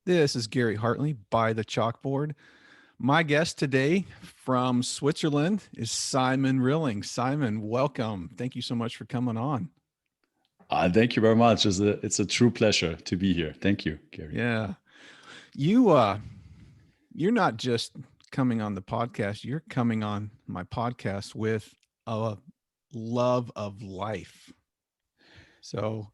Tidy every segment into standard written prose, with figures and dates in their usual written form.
This is Gary Hartley by the chalkboard. My guest today from Switzerland is Simon Rilling. Simon, welcome. Thank you so much for coming on. Thank you very much. It's a true pleasure to be here. Thank you, Gary. Yeah. You're not just coming on the podcast, you're coming on my podcast with a love of life. So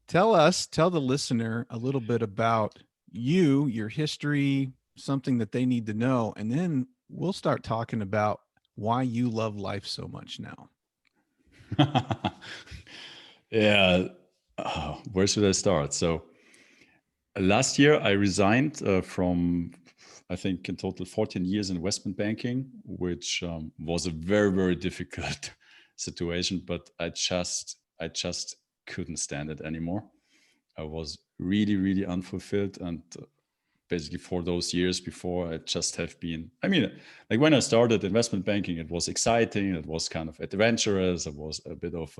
tell the listener a little bit about you, your history, something that they need to know, and then we'll start talking about why you love life so much now. Yeah. Where should I start? So last year I resigned from, I think, in total 14 years in investment banking, which was a very, very difficult situation. But I just couldn't stand it anymore. I was really, really unfulfilled, and basically for those years before, I just have been, I mean, like when I started investment banking, it was exciting, it was kind of adventurous, it was a bit of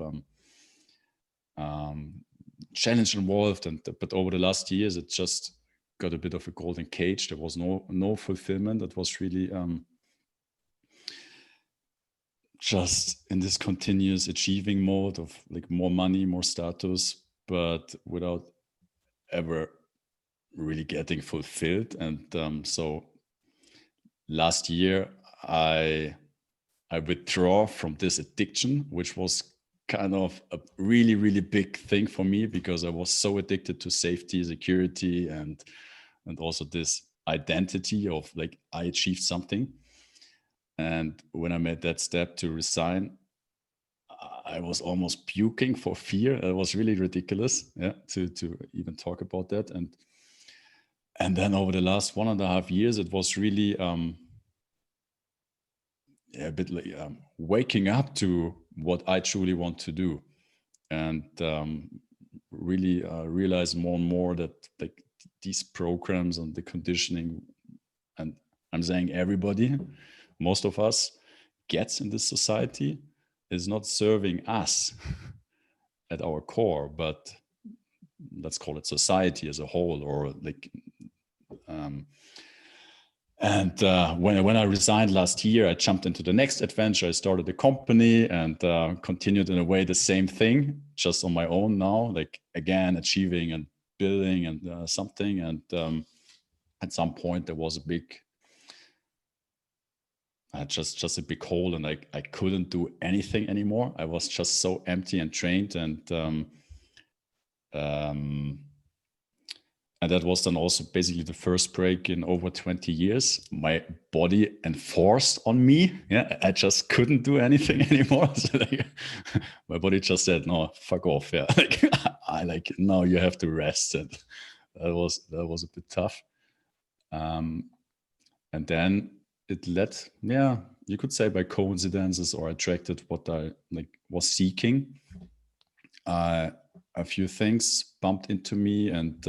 um, challenge involved, and but over the last years it just got a bit of a golden cage. There was no fulfillment. It was really just in this continuous achieving mode of like more money, more status, but without ever really getting fulfilled. And so last year I withdraw from this addiction, which was kind of a really, really big thing for me because I was so addicted to safety, security, and also this identity of like I achieved something. And when I made that step to resign, I was almost puking for fear. It was really ridiculous, yeah, to even talk about that. And then over the last 1.5 years, it was really a bit like waking up to what I truly want to do, and really realize more and more that like these programs and the conditioning, and I'm saying everybody, most of us gets in this society, is not serving us at our core, but let's call it society as a whole, or like um, and when I resigned last year, I jumped into the next adventure. I started a company and continued in a way the same thing, just on my own now, like again, achieving and building and something. And at some point, there was a big, just a big hole, and I couldn't do anything anymore. I was just so empty and drained. Um, And that was then also basically the first break in over 20 years. My body enforced on me. Yeah, I just couldn't do anything anymore. So like, my body just said, "No, fuck off." Yeah, like I like now you have to rest, and that was a bit tough. Um, and then it led, yeah, you could say by coincidences or attracted what I like was seeking. A few things bumped into me, and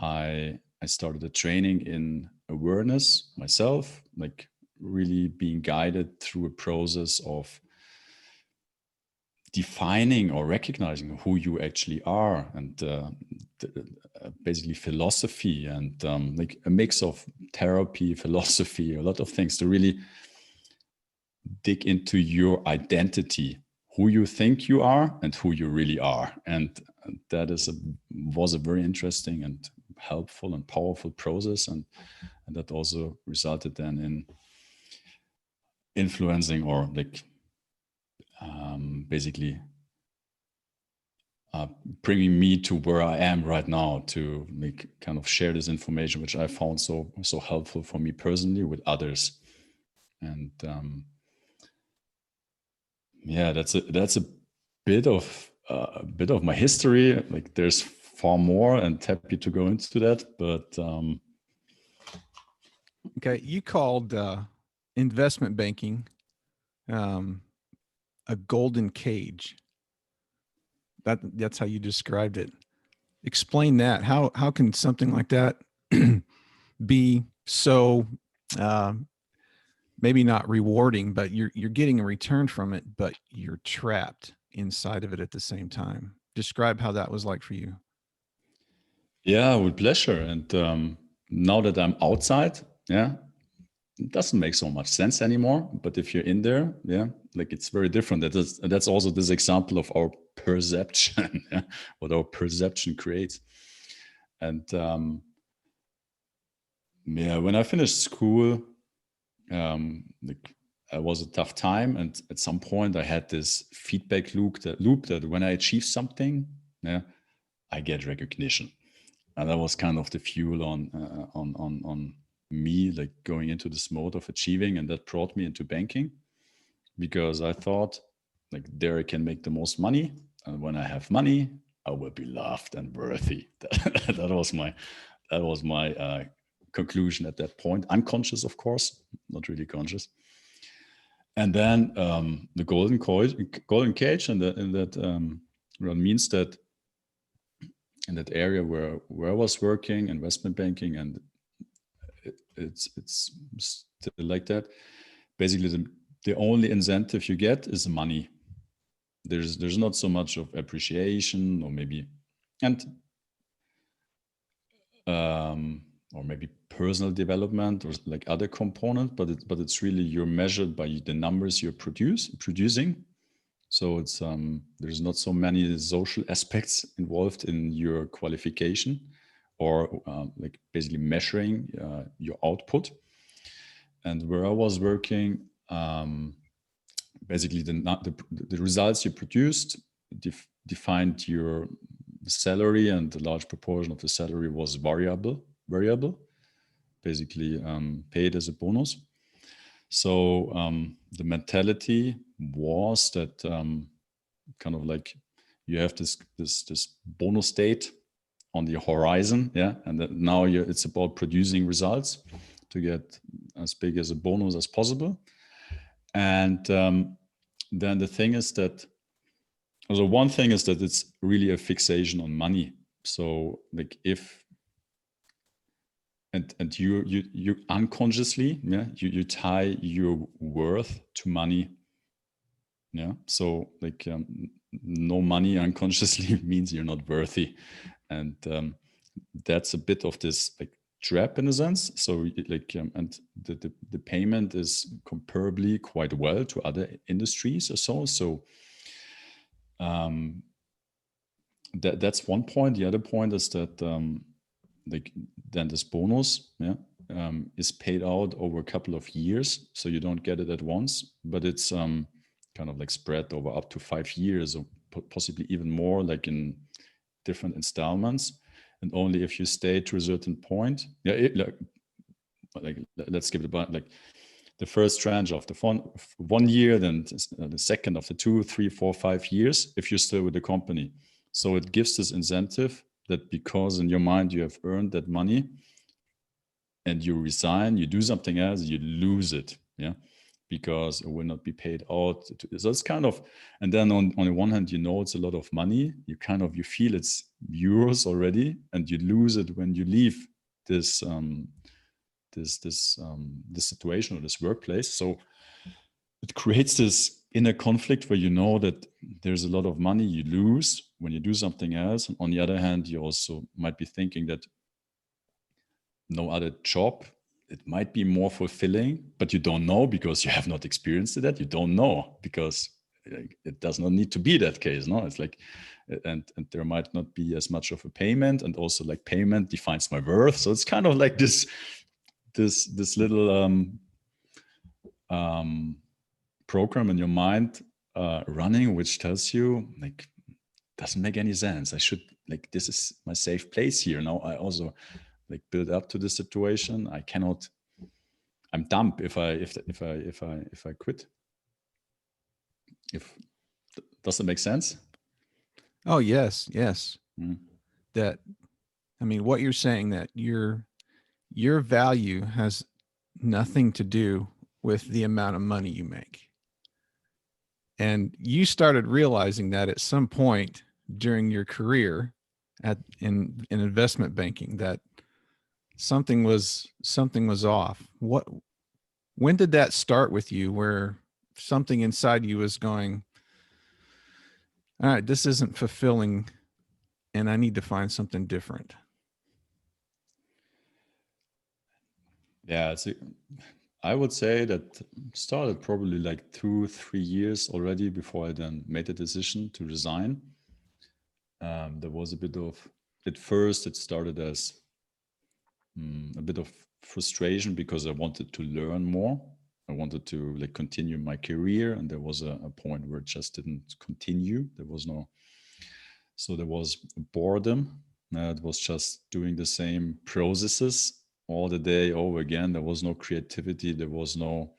I started a training in awareness myself, like really being guided through a process of defining or recognizing who you actually are, and basically philosophy, and like a mix of therapy, philosophy, a lot of things to really dig into your identity, who you think you are and who you really are. And that was a very interesting and helpful and powerful process, and that also resulted then in influencing or like basically bringing me to where I am right now, to like kind of share this information, which I found so helpful for me personally, with others. And yeah, that's a bit of my history. Like there's far more, and happy to go into that. But Okay, you called investment banking um, a golden cage. That's how you described it. Explain that. How can something like that be so uh, maybe not rewarding, but you're getting a return from it, but you're trapped inside of it at the same time? Describe how that was like for you. Yeah, with pleasure. And now that I'm outside, yeah, it doesn't make so much sense anymore. But if you're in there, yeah, like it's very different. That's also this example of our perception, yeah, what our perception creates. And yeah, when I finished school, like it was a tough time, and at some point I had this feedback loop that when I achieve something, yeah, I get recognition, and that was kind of the fuel on me, like going into this mode of achieving, and that brought me into banking because I thought like there I can make the most money, and when I have money, I will be loved and worthy. That was my conclusion at that point. Unconscious, of course, not really conscious. And then the golden cage, and in that means that in that area where I was working, investment banking, and it's still like that. Basically, the only incentive you get is money. There's not so much of appreciation, or maybe, and or maybe personal development or like other component, but it's really you're measured by the numbers you're producing. So it's there's not so many social aspects involved in your qualification, or like basically measuring your output. And where I was working, basically the results you produced defined your salary, and a large proportion of the salary was variable, basically paid as a bonus. So the mentality was that kind of like you have this bonus state on the horizon, yeah, and that now it's about producing results to get as big as a bonus as possible. And then the thing is that, also one thing is that it's really a fixation on money. So like if and you unconsciously, yeah, you tie your worth to money. Yeah, so like no money unconsciously means you're not worthy, and that's a bit of this like trap in a sense. So like and the payment is comparably quite well to other industries or so. So that's one point. The other point is that like then this bonus, yeah, is paid out over a couple of years, so you don't get it at once, but it's kind of like spread over up to 5 years, or possibly even more, like in different installments. And only if you stay to a certain point, yeah, like let's give it about like the first tranche of the 1 year, then the second of the 2, 3, 4, 5 years, if you're still with the company. So it gives this incentive that because in your mind you have earned that money, and you resign, you do something else, you lose it, yeah, because it will not be paid out. So it's kind of, and then on the one hand, it's a lot of money. You feel it's yours already, and you lose it when you leave this this situation or this workplace. So it creates this inner conflict where that there's a lot of money you lose when you do something else. And on the other hand, you also might be thinking that no other job, it might be more fulfilling, but you don't know because you have not experienced it. You don't know because it does not need to be that case. No, it's like, and there might not be as much of a payment, and also like payment defines my worth. So it's kind of like this little program in your mind running, which tells you like doesn't make any sense. I should like this is my safe place here. Now I also like build up to the situation. I cannot. I'm dumb if I quit. If does it make sense? Oh, yes, yes. Mm. That, I mean, what you're saying, that your value has nothing to do with the amount of money you make. And you started realizing that at some point during your career in investment banking, that something was off. When did that start with you, where something inside you was going, all right, this isn't fulfilling and I need to find something different? Yeah, I would say that started probably like 2-3 years already before I then made the decision to resign. There was a bit of, at first it started as a bit of frustration because I wanted to learn more. I wanted to like continue my career, and there was a point where it just didn't continue. There was no, so there was boredom. It was just doing the same processes all the day over again. There was no creativity. There was no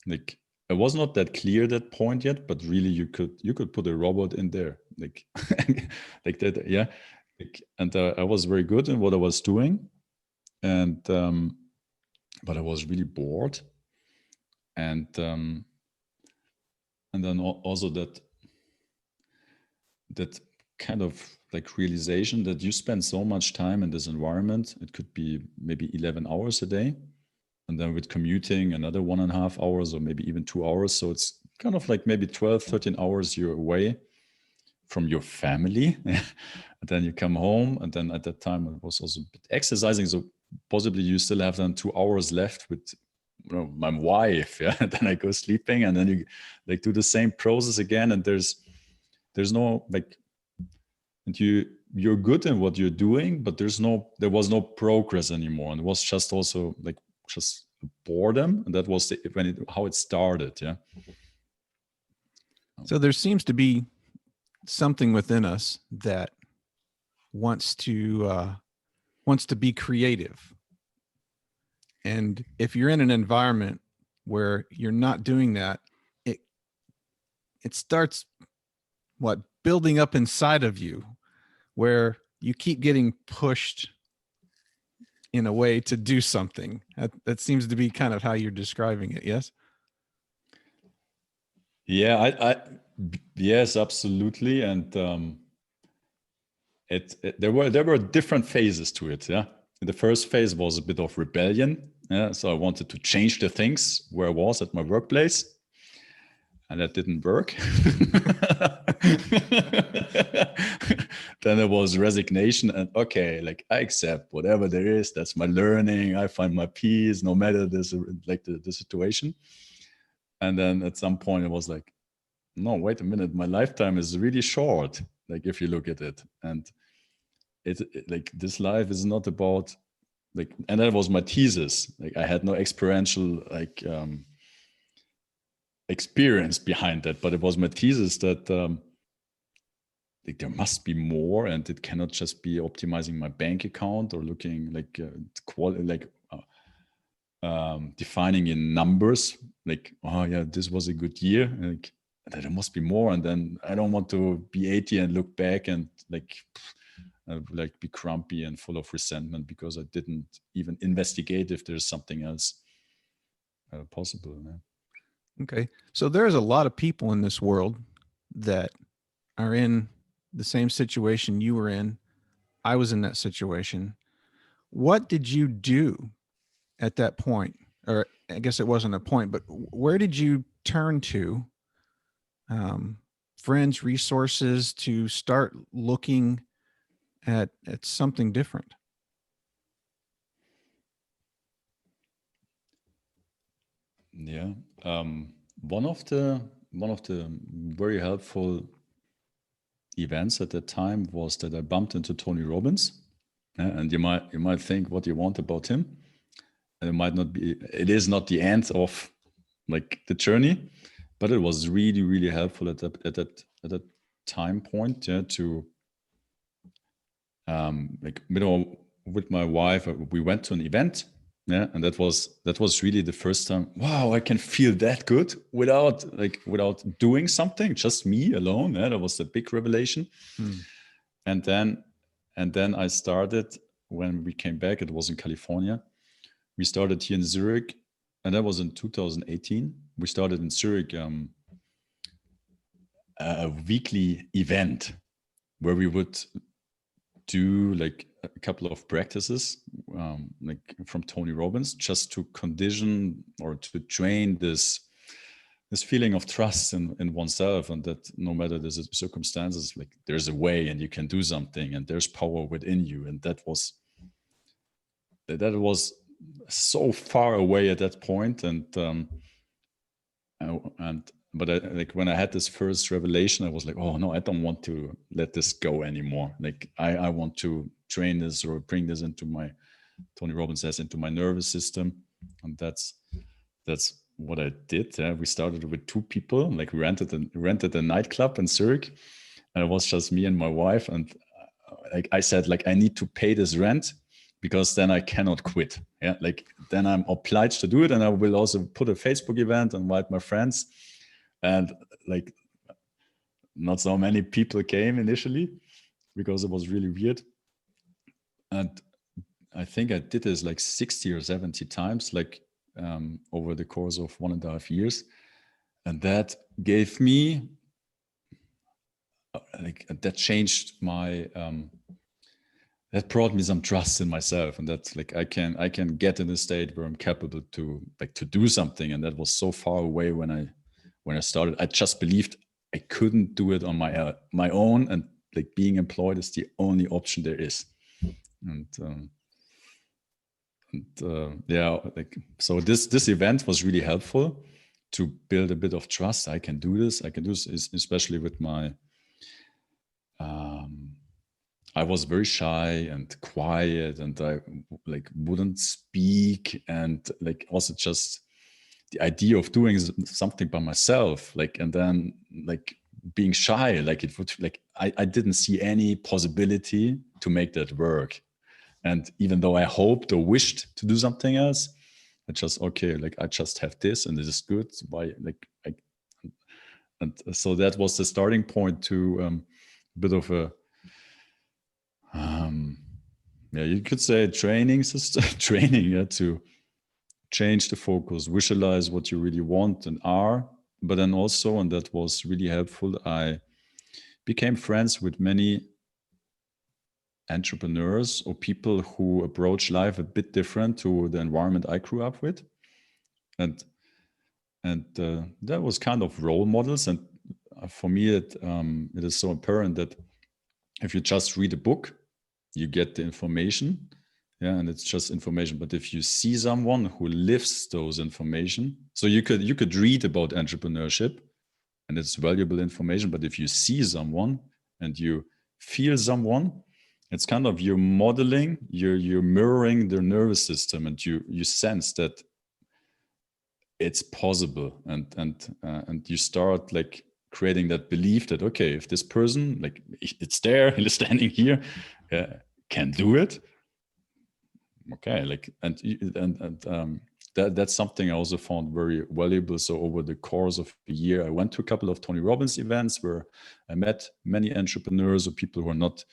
like, it was not that clear that point yet, but really you could put a robot in there like like that, yeah. Like, and I was very good in what I was doing, and but I was really bored, and then also that kind of like realization that you spend so much time in this environment. It could be maybe 11 hours a day, and then with commuting another 1.5 hours or maybe even 2 hours. So it's kind of like maybe 12, 13 hours you're away from your family. And then you come home, and then at that time it was also exercising. So possibly you still have then 2 hours left with my wife. Yeah. And then I go sleeping, and then you like do the same process again. And there's no like, and you're good in what you're doing, but there was no progress anymore. And it was just also like just boredom. And that was how it started. Yeah. So there seems to be something within us that wants to be creative. And if you're in an environment where you're not doing that, it starts building up inside of you, where you keep getting pushed in a way to do something. That seems to be kind of how you're describing it. Yes. Yeah, yes, absolutely. And there were different phases to it. Yeah, the first phase was a bit of rebellion. Yeah, so I wanted to change the things where I was at my workplace, and that didn't work. Then there was resignation, and okay, like I accept whatever there is. That's my learning. I find my peace, no matter this like the situation. And then at some point, it was like, no, wait a minute, my lifetime is really short. Like if you look at it, and like this life is not about like, and that was my thesis. Like I had no experiential like experience behind that, but it was my thesis that like there must be more, and it cannot just be optimizing my bank account or looking like quality, like defining in numbers. Like, oh yeah, this was a good year. Like there must be more, and then I don't want to be 80 and look back and like be grumpy and full of resentment because I didn't even investigate if there's something else possible. Yeah. Okay. So there's a lot of people in this world that are in the same situation you were in. I was in that situation. What did you do at that point? Or I guess it wasn't a point, but where did you turn to, friends, resources, to start looking at something different? Yeah. One of the very helpful events at that time was that I bumped into Tony Robbins. And you might think what you want about him. And it is not the end of like the journey, but it was really, really helpful at that time point, yeah, to like, with my wife, we went to an event. Yeah, and that was really the first time. Wow, I can feel that good without doing something, just me alone. Yeah, that was a big revelation. Hmm. And then I started, when we came back. It was in California. We started here in Zurich, and that was in 2018. We started in Zurich a weekly event where we would do like a couple of practices, like from Tony Robbins, just to condition or to train this feeling of trust in oneself, and that no matter the circumstances, like there's a way and you can do something and there's power within you. And that was so far away at that point, and but like when I had this first revelation, I was like, oh no, I don't want to let this go anymore. Like I want to train this or bring this into my, Tony Robbins says, into my nervous system, and that's what I did. We started with 2 people, like rented a nightclub in Zurich, and it was just me and my wife. And like I said, like I need to pay this rent because then I cannot quit. Yeah, like then I'm obliged to do it, and I will also put a Facebook event and invite my friends. And like not so many people came initially because it was really weird. And I think I did this like 60 or 70 times, like over the course of 1.5 years. And that gave me, like, that changed my, that brought me some trust in myself. And that's like, I can get in a state where I'm capable to like, to do something. And that was so far away when I started. I just believed I couldn't do it on my own. And like being employed is the only option there is. And, yeah, like so this event was really helpful to build a bit of trust. I can do this, especially with my I was very shy and quiet, and I like wouldn't speak, and like also just the idea of doing something by myself, like, and then like being shy, like it would, like I didn't see any possibility to make that work. And even though I hoped or wished to do something else, I just, okay, like I just have this and this is good. Why, like, and so that was the starting point to a bit of a, yeah, you could say training system, training, yeah, to change the focus, visualize what you really want and are. But then also, and that was really helpful, I became friends with many entrepreneurs or people who approach life a bit different to the environment I grew up with, and that was kind of role models. And for me, it is so apparent that if you just read a book, you get the information, yeah, and it's just information. But if you see someone who lives those information, so you could read about entrepreneurship, and it's valuable information. But if you see someone and you feel someone, it's kind of you're modeling, you're mirroring their nervous system, and you sense that it's possible, and you start like creating that belief that, okay, if this person, like it's there, he's standing here, can do it, okay, like, and that's something I also found very valuable. So over the course of a year, I went to a couple of Tony Robbins events where I met many entrepreneurs or people who are not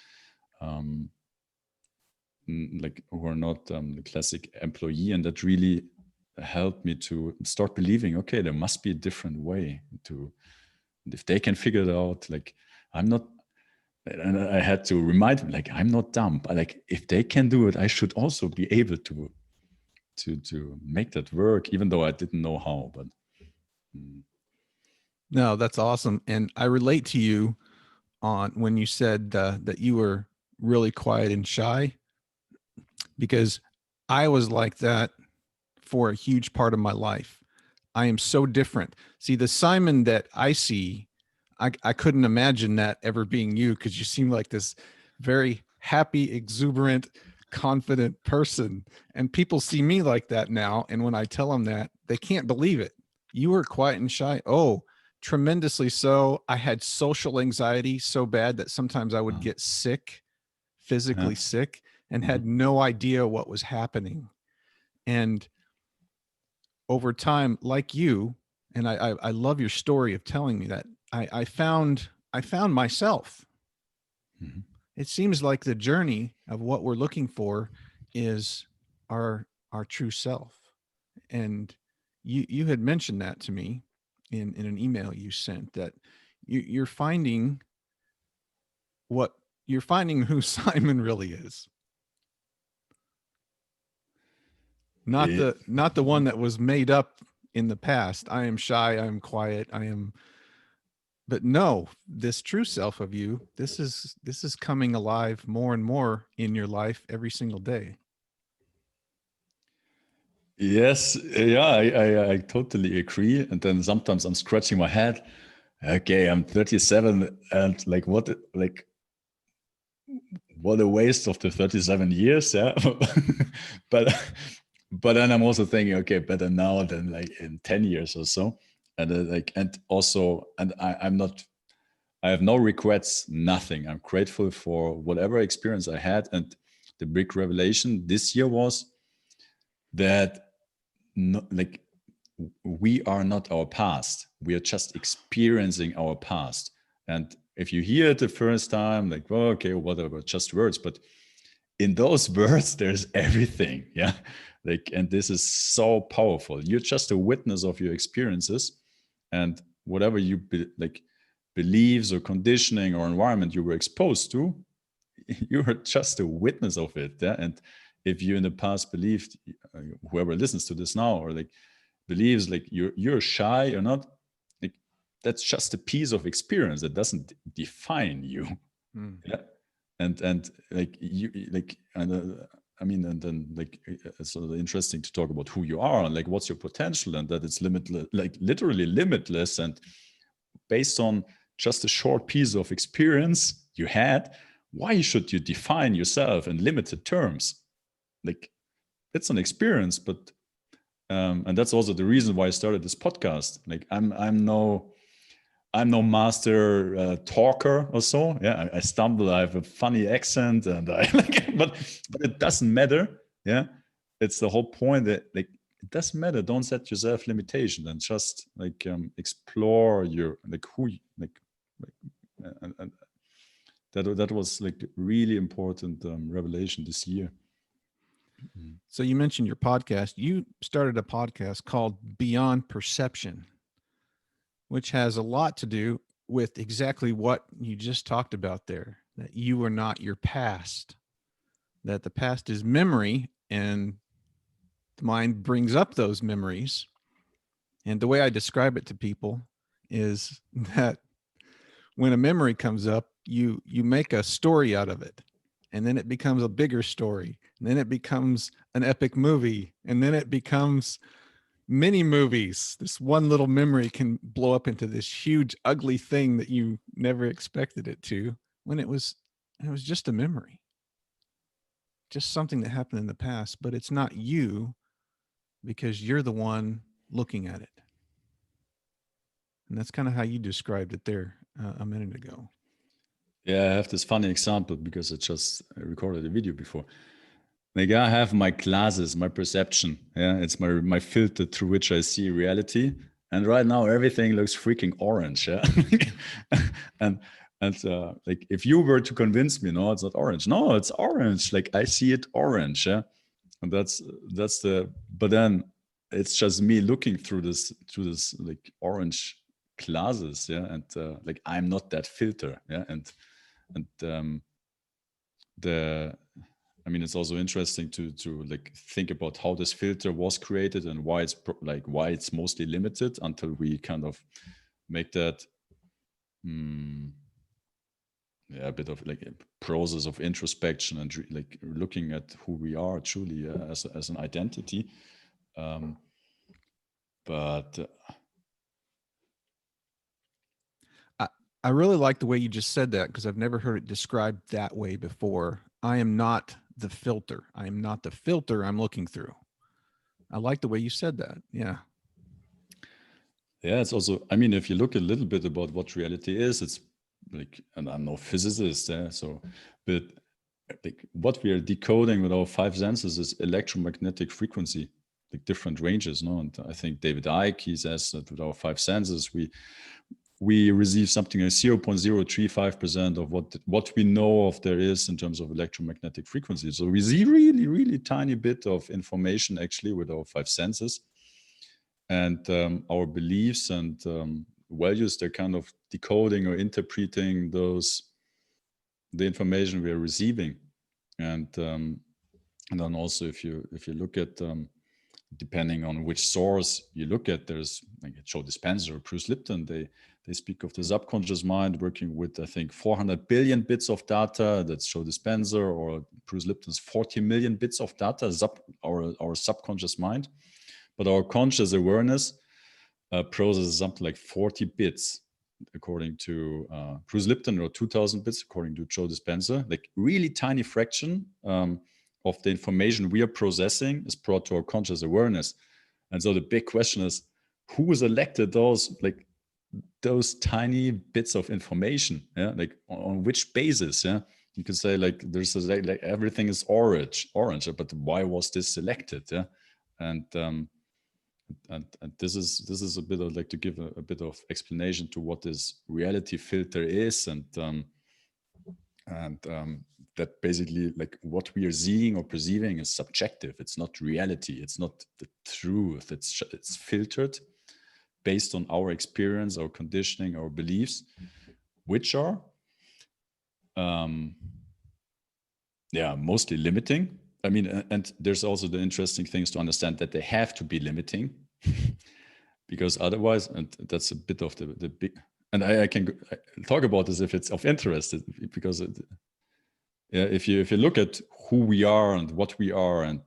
like who are not the classic employee, and that really helped me to start believing, okay, there must be a different way to, if they can figure it out, like I'm not, and I had to remind them, like, I'm not dumb, but like if they can do it, I should also be able to make that work, even though I didn't know how. But No, that's awesome. And I relate to you on when you said that you were really quiet and shy, because I was like that for a huge part of my life. I am so different. See, the Simon that I see, I couldn't imagine that ever being you, because you seem like this very happy, exuberant, confident person. And people see me like that now. And when I tell them that, they can't believe it. You were quiet and shy. Oh, tremendously so. I had social anxiety so bad that sometimes I would get sick, physically sick, and had no idea what was happening. And over time, like you, and I love your story of telling me that I found myself. It seems like the journey of what we're looking for is our true self. And you had mentioned that to me in an email you sent, that you're finding what you're finding who Simon really is. Not the one that was made up in the past. I am shy, I am quiet, I am, but no, this true self of you, this is coming alive more and more in your life every single day. Yes, yeah, I totally agree. And then sometimes I'm scratching my head. Okay, I'm 37, and like what a waste of the 37 years, yeah. but but then I'm also thinking, okay, better now than like in 10 years or so. And and also, and I'm not, I have no regrets, nothing. I'm grateful for whatever experience I had. And the big revelation this year was that no, like we are not our past. We are just experiencing our past. And if you hear it the first time, like, well, okay, whatever, just words. But in those words, there's everything. Yeah. Like, and this is so powerful. You're just a witness of your experiences. And whatever you beliefs or conditioning or environment you were exposed to, you are just a witness of it. Yeah. And if you in the past believed, whoever listens to this now, or like believes like you're shy or not, like that's just a piece of experience that doesn't define you. Mm. Yeah. And like you like and I mean, and then like it's sort of interesting to talk about who you are and like what's your potential, and that it's limitless, like literally limitless, and based on just a short piece of experience you had, why should you define yourself in limited terms? Like it's an experience, but and that's also the reason why I started this podcast. Like I'm no master talker or so. Yeah, I stumble. I have a funny accent, and I like, but it doesn't matter. Yeah, it's the whole point that like it doesn't matter. Don't set yourself limitation, and just like explore your like who and that was like really important revelation this year. Mm. So you mentioned your podcast. You started a podcast called Beyond Perception, which has a lot to do with exactly what you just talked about there, that you are not your past, that the past is memory, and the mind brings up those memories. And the way I describe it to people is that when a memory comes up, you make a story out of it, and then it becomes a bigger story, and then it becomes an epic movie, and then it becomes many movies. This one little memory can blow up into this huge ugly thing that you never expected it to, when it was just a memory, just something that happened in the past, but it's not you, because you're the one looking at it. And that's kind of how you described it there a minute ago. Yeah, I have this funny example because I just recorded a video before. Like I have my glasses, my perception. Yeah, it's my filter through which I see reality. And right now everything looks freaking orange. Yeah, and like if you were to convince me, no, it's not orange. No, it's orange. Like I see it orange. Yeah, and that's the. But then it's just me looking through this like orange glasses. Yeah, and like I'm not that filter. Yeah, and the I mean, it's also interesting to like think about how this filter was created and why why it's mostly limited until we kind of make that yeah, a bit of like a process of introspection and like looking at who we are truly as an identity. Um, but I, I really like the way you just said that, because I've never heard it described that way before. I am not the filter. I am not the filter I'm looking through. I like the way you said that. Yeah. yeah, it's also, I mean, if you look a little bit about what reality is, it's like, and I'm no physicist, so, but like what we are decoding with our five senses is electromagnetic frequency, like different ranges, no? And I think David Icke, he says that with our five senses, we receive something like 0.035% of what we know of there is in terms of electromagnetic frequency. So we see really, really tiny bit of information actually with our five senses. And our beliefs and values, they're kind of decoding or interpreting the information we are receiving. And then also if you look at depending on which source you look at, there's like Joe Dispenza or Bruce Lipton. They speak of the subconscious mind working with, I think, 400 billion bits of data. That's Joe Dispenza, or Bruce Lipton's 40 million bits of data, our subconscious mind. But our conscious awareness processes something like 40 bits, according to Bruce Lipton, or 2000 bits, according to Joe Dispenza. Like really tiny fraction of the information we are processing is brought to our conscious awareness. And so the big question is, who selected those tiny bits of information? Yeah, like on which basis? Yeah, you could say like there's like everything is orange, but why was this selected? Yeah, and and this is a bit of like to give a bit of explanation to what this reality filter is, and that basically like what we are seeing or perceiving is subjective. It's not reality. It's not the truth. It's filtered based on our experience, our conditioning, our beliefs, which are mostly limiting. I mean, and there's also the interesting things to understand that they have to be limiting because otherwise, and that's a bit of the big, and I can talk about this if it's of interest, because if you look at who we are and what we are, and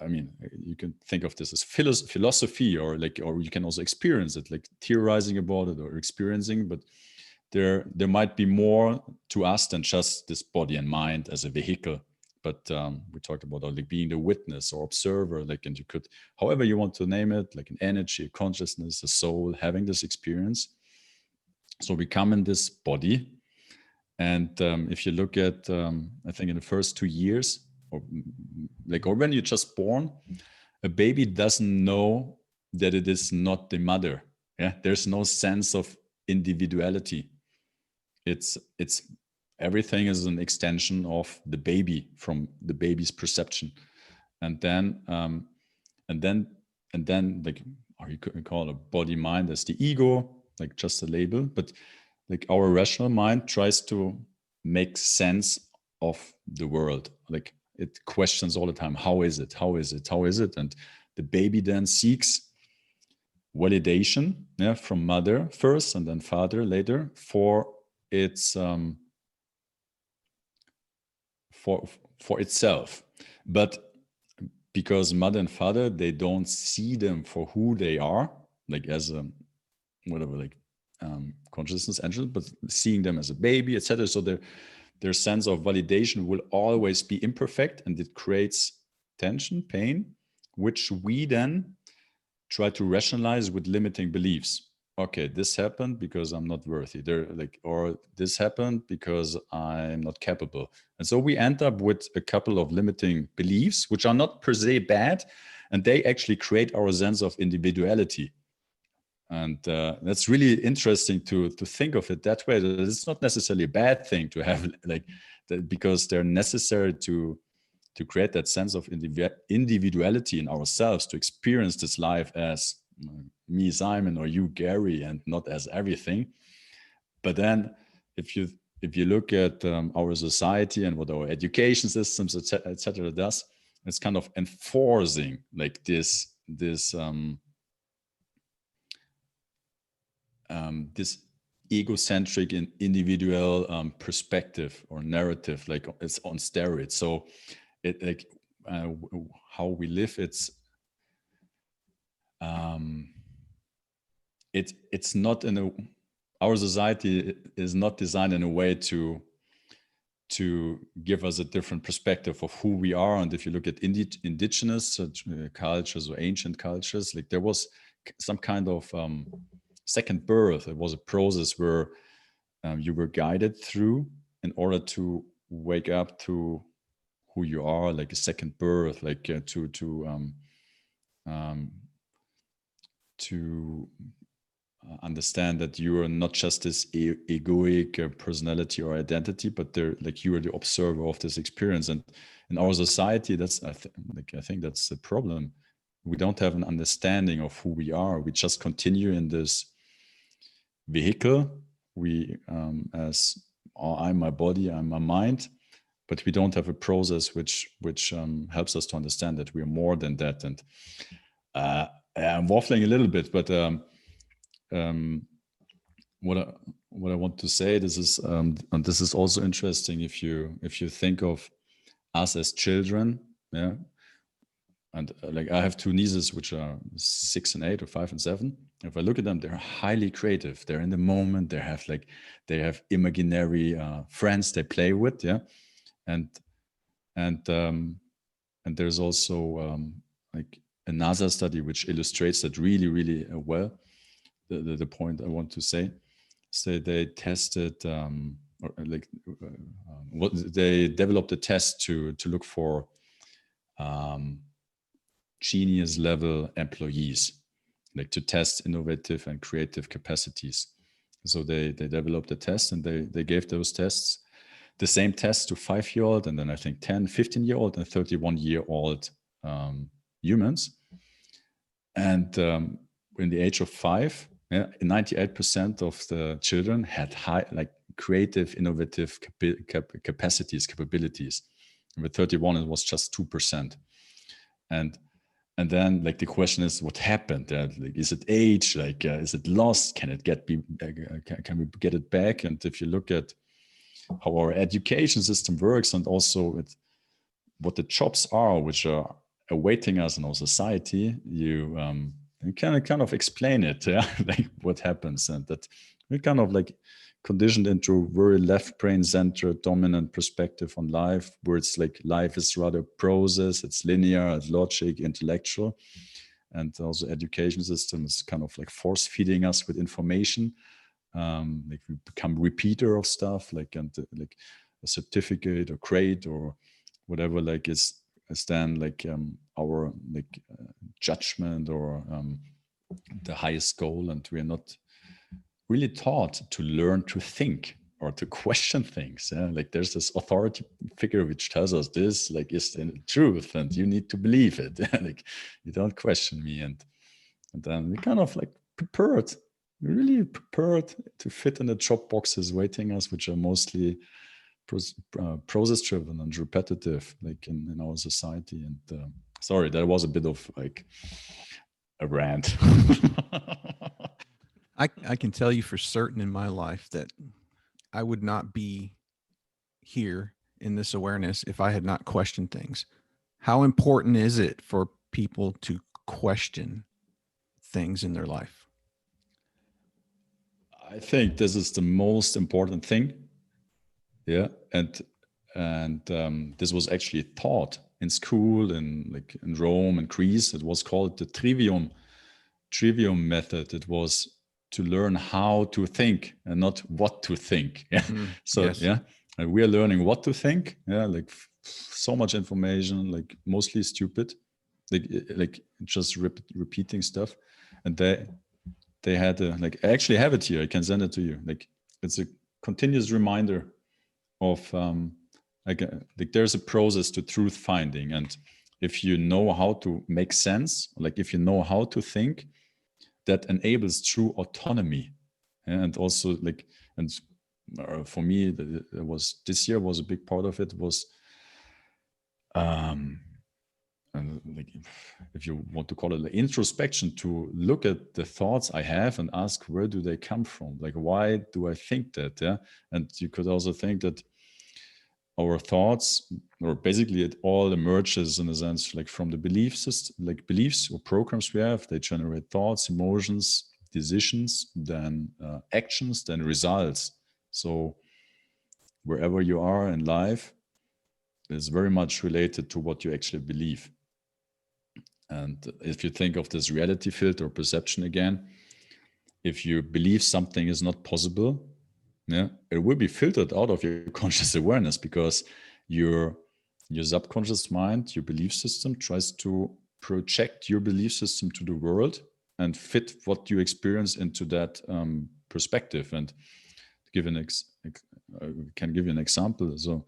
I mean, you can think of this as philosophy, or you can also experience it, like theorizing about it or experiencing. But there might be more to us than just this body and mind as a vehicle. But we talked about like being the witness or observer, like, and you could, however you want to name it, like an energy, a consciousness, a soul, having this experience. So we come in this body, and if you look at, I think in the first 2 years, or when you're just born, a baby doesn't know that it is not the mother. Yeah, there's no sense of individuality. It's everything is an extension of the baby, from the baby's perception, and then like, or you could call a body mind as the ego, like just a label, but like our rational mind tries to make sense of the world. Like it questions all the time, how is it, and the baby then seeks validation, from mother first and then father later, for its for itself. But because mother and father, they don't see them for who they are, like as a whatever, like consciousness engine, but seeing them as a baby, etc. So their sense of validation will always be imperfect, and it creates tension, pain, which we then try to rationalize with limiting beliefs. Okay, this happened because I'm not worthy. Or this happened because I'm not capable. And so we end up with a couple of limiting beliefs, which are not per se bad, and they actually create our sense of individuality. And that's really interesting to think of it that way. That it's not necessarily a bad thing to have like that, because they're necessary to create that sense of individuality in ourselves, to experience this life as me, Simon, or you, Gary, and not as everything. But then if you look at our society and what our education systems, etc., does, it's kind of enforcing like this egocentric and individual perspective or narrative, like it's on steroids. So it like how we live, it's not in a, our society is not designed in a way to give us a different perspective of who we are. And if you look at indigenous cultures or ancient cultures, like there was some kind of second birth. It was a process where you were guided through in order to wake up to who you are, like a second birth, like to understand that you are not just this egoic personality or identity, but they're like you are the observer of this experience. And in our society, that's I think that's the problem. We don't have an understanding of who we are. We just continue in this vehicle. We as I'm my body, I'm my mind, but we don't have a process which helps us to understand that we are more than that. And I'm waffling a little bit, but um, what I want to say, this is and this is also interesting if you think of us as children, yeah. And like I have two nieces which are 6 and 8 or 5 and 7. If I look at them, they're highly creative. They're in the moment. They have imaginary friends they play with, yeah. And and and there's also like a NASA study which illustrates that really really well. The point I want to say. So they tested or like what they developed a test to look for genius level employees, like to test innovative and creative capacities. So they developed a test, and they gave those tests, the same test, to 5-year-old, and then I think 10, 15-year-old and 31-year-old humans. And in the age of 5, yeah, 98% of the children had high, like creative, innovative capacities, capabilities. And with 31, it was just 2%. And then like the question is, what happened? Like, is it age? Like, is it lost? Can it can we get it back? And if you look at how our education system works, and also what the jobs are which are awaiting us in our society, you can kind of explain it, yeah, like what happens, and that we're kind of like conditioned into very left brain centered dominant perspective on life, where it's like life is rather process, it's linear, it's logic, intellectual. And also education system is kind of like force feeding us with information. Like we become repeater of stuff, like, and like a certificate or grade or whatever, like is then like our like judgment or the highest goal. And we are not really taught to learn to think or to question things. Yeah? Like there's this authority figure which tells us this, like, is the truth, and you need to believe it. Like you don't question me. And then we kind of like prepared, really prepared to fit in the job boxes waiting us, which are mostly process driven and repetitive, like in our society. And sorry, that was a bit of like a rant. I can tell you for certain in my life that I would not be here in this awareness if I had not questioned things. How important is it for people to question things in their life? I think this is the most important thing. Yeah. And this was actually taught in school in Rome and Greece. It was called the trivium method. It was to learn how to think and not what to think. Yeah. So yes. yeah, and we are learning what to think. Yeah, like so much information, like mostly stupid, like just repeating stuff. And they had like, I actually have it here. I can send it to you. Like it's a continuous reminder of like there's a process to truth finding. And if you know how to make sense, like if you know how to think, that enables true autonomy. And also like, and for me, it was, this year was a big part of it, was and like if you want to call it like introspection, to look at the thoughts I have and ask, where do they come from? Like, why do I think that? Yeah. And you could also think that our thoughts, or basically it all emerges in a sense like from the belief system, like beliefs or programs we have. They generate thoughts, emotions, decisions, then actions, then results. So wherever you are in life is very much related to what you actually believe. And if you think of this reality filter or perception again, if you believe something is not possible, yeah, it will be filtered out of your conscious awareness, because your subconscious mind, your belief system, tries to project your belief system to the world and fit what you experience into that perspective. And to give can give you an example. So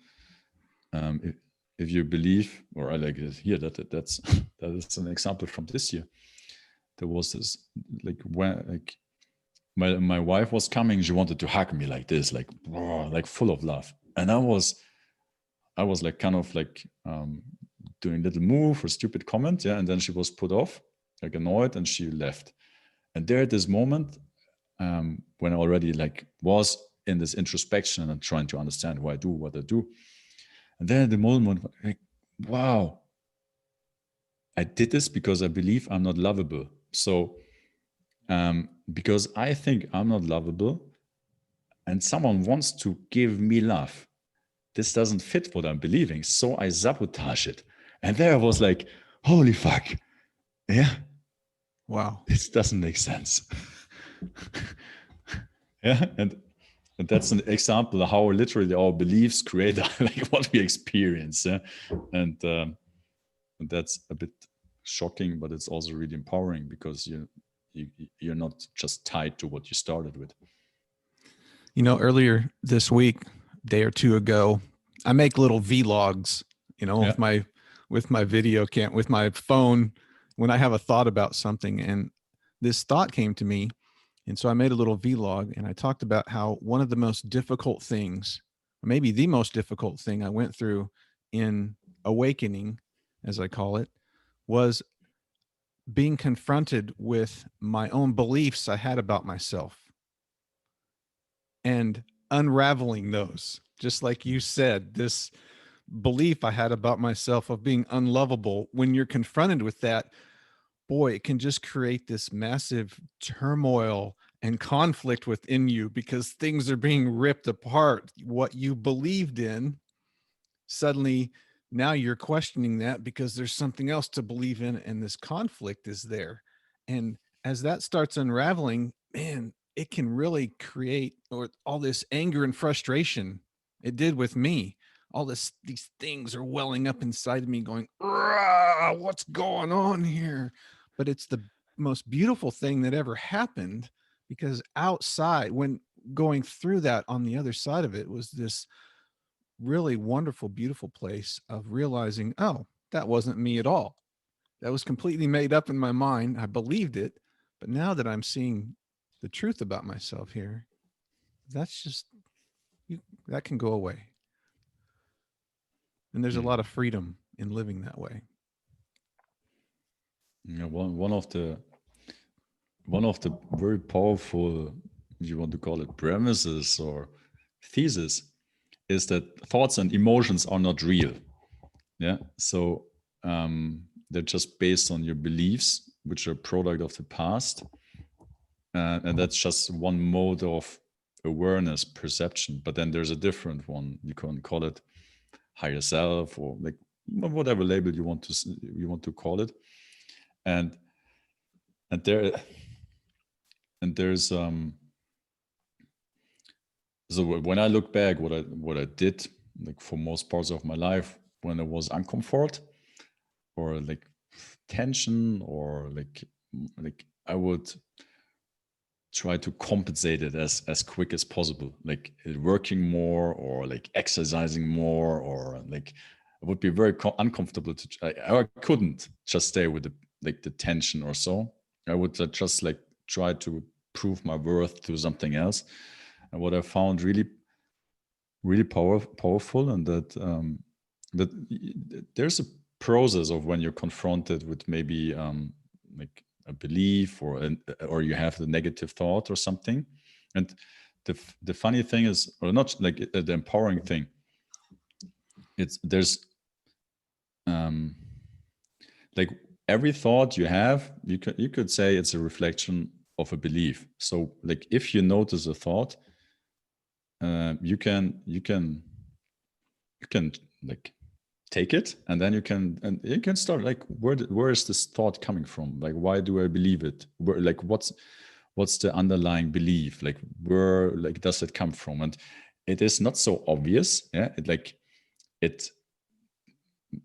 if you believe, or I like it here, that's that is an example from this year. There was this like when like my wife was coming, she wanted to hug me like this, like full of love. And I was like kind of like doing a little move or stupid comment, yeah, and then she was put off, like annoyed, and she left. And there at this moment, when I already like was in this introspection and trying to understand why I do what I do, and then at the moment, like, wow, I did this because I believe I'm not lovable. So because I think I'm not lovable, and someone wants to give me love, this doesn't fit what I'm believing, so I sabotage it. And there I was like, holy fuck, yeah, Wow. this doesn't make sense. Yeah, and that's an example of how literally our beliefs create like what we experience. Yeah? And that's a bit shocking, but it's also really empowering because you you're not just tied to what you started with. You know, earlier this week, day or two ago, I make little vlogs, you know, Yeah. with my video cam, with my phone when I have a thought about something. And this thought came to me. And so I made a little vlog and I talked about how one of the most difficult things, maybe the most difficult thing I went through in awakening, as I call it, was being confronted with my own beliefs I had about myself and unraveling those. Just like you said, this belief I had about myself of being unlovable, when you're confronted with that, boy, it can just create this massive turmoil and conflict within you because things are being ripped apart. What you believed in, suddenly now you're questioning that because there's something else to believe in, and this conflict is there. And as that starts unraveling, man, it can really create or all this anger and frustration. It did with me. All these things are welling up inside of me going, what's going on here? But it's the most beautiful thing that ever happened, because outside, when going through that, on the other side of it was this really wonderful, beautiful place of realizing, oh, that wasn't me at all. That was completely made up in my mind. I believed it. But now that I'm seeing the truth about myself here, that's just, you, that can go away. And there's a Mm. lot of freedom in living that way. Yeah, one of the very powerful, if you want to call it premises or thesis, is that thoughts and emotions are not real. Yeah. So they're just based on your beliefs, which are a product of the past. And that's just one mode of awareness, perception. But then there's a different one. You can call it higher self or like whatever label you want to call it. And and there and there's so when I look back, what I did, like for most parts of my life, when it was uncomfort or like tension or like I would try to compensate it as quick as possible, like working more or like exercising more, or like it would be very uncomfortable to I couldn't just stay with the tension or so. I would just like try to prove my worth to something else. And what I found really powerful, and that there's a process of when you're confronted with maybe like a belief or you have the negative thought or something. And the funny thing is, or not like the empowering thing, it's there's um like every thought you have, you could say it's a reflection of a belief. So like if you notice a thought, you can like take it, and then you can start like where is this thought coming from, like why do I believe it, where, like what's the underlying belief, like where like does it come from. And it is not so obvious, yeah, it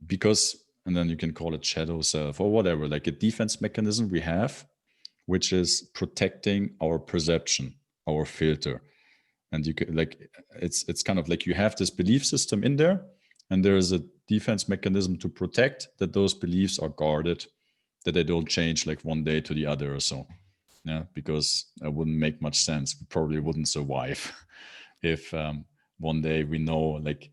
because, and then you can call it shadow self or whatever, like a defense mechanism we have, which is protecting our perception, our filter. And you can like it's kind of like you have this belief system in there, and there is a defense mechanism to protect that those beliefs are guarded, that they don't change like one day to the other or so. Yeah, because it wouldn't make much sense. We probably wouldn't survive if one day we know like